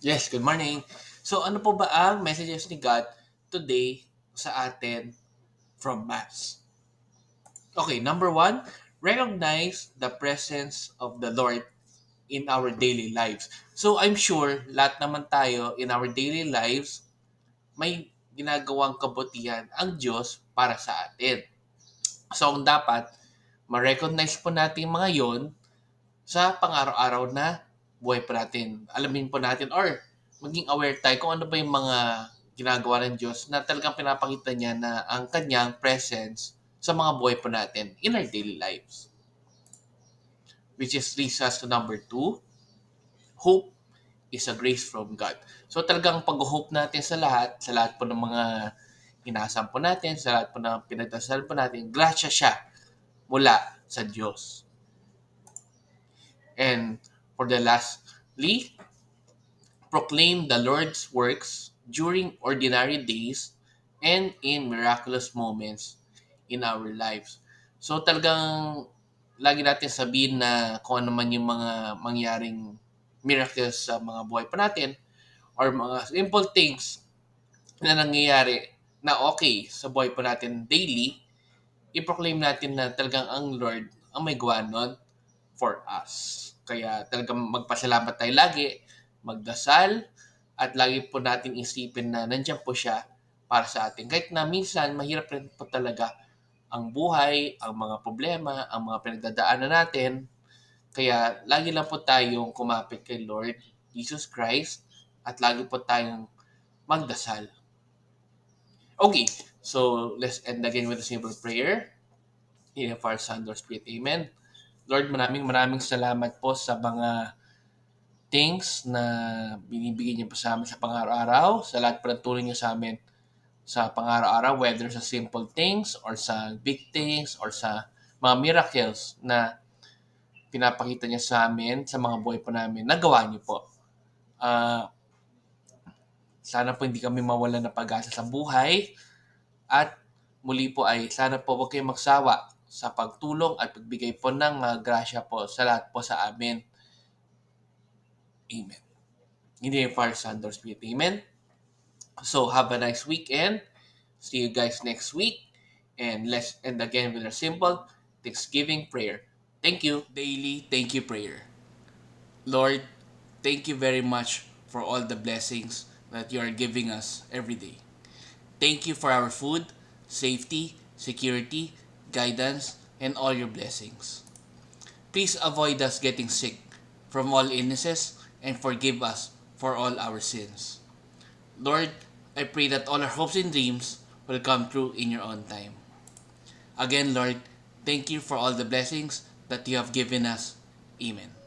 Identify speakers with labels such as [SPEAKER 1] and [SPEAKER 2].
[SPEAKER 1] Yes, good morning. So ano po ba ang messages ni God today sa atin from Mass? Okay, number one, recognize the presence of the Lord in our daily lives. So I'm sure lahat naman tayo in our daily lives may ginagawang kabutihan ang Diyos para sa atin. So ang dapat, ma-recognize po natin mga yon sa pang-araw-araw na buhay po natin. Alamin po natin or maging aware tayo kung ano ba yung mga ginagawa ng Diyos na talagang pinapakita niya na ang kanyang presence sa mga buhay po natin in our daily lives. Which is leads us to number two, hope is a grace from God. So talagang pag-hope natin sa lahat po ng mga inasam po natin, sa lahat po ng pinagdasal po natin, grasya siya mula sa Diyos. And for the lastly, proclaim the Lord's works during ordinary days and in miraculous moments in our lives. So talagang lagi natin sabihin na kung ano man yung mga mangyaring miracles sa mga buhay pa natin or mga simple things na nangyayari na okay sa buhay pa natin daily, i-proclaim natin na talagang ang Lord ang may gawa nun for us. Kaya talagang magpasalamat tayo lagi, magdasal, at lagi po natin isipin na nandiyan po siya para sa atin. Kahit na minsan, mahirap rin po talaga ang buhay, ang mga problema, ang mga pinagdadaanan natin. Kaya lagi lang po tayong kumapit kay Lord Jesus Christ at lagi po tayong magdasal. Okay, so let's end again with a simple prayer. In of our Son, Lord Spirit, Amen. Lord, maraming maraming salamat po sa mga things na binibigay niyo po sa amin sa pang-araw-araw, sa lahat po ng tulong niyo sa amin sa pang-araw-araw, whether sa simple things or sa big things or sa mga miracles na pinapakita niya sa amin, sa mga buhay po namin, nagawa niyo po. Ah, sana po hindi kami mawalan ng pag-asa sa buhay at muli po ay sana po huwag kayong magsawa sa pagtulong at pagbigay po ng mga grasya po sa lahat po sa amin. Amen. In the name of our Son, Lord Spirit. Amen. So have a nice weekend. See you guys next week. And let's end again with a simple Thanksgiving prayer. Thank you. Daily thank you prayer. Lord, thank you very much for all the blessings that you are giving us every day. Thank you for our food, safety, security, guidance, and all your blessings. Please avoid us getting sick from all illnesses and forgive us for all our sins. Lord, I pray that all our hopes and dreams will come true in your own time. Again, Lord, thank you for all the blessings that you have given us. Amen.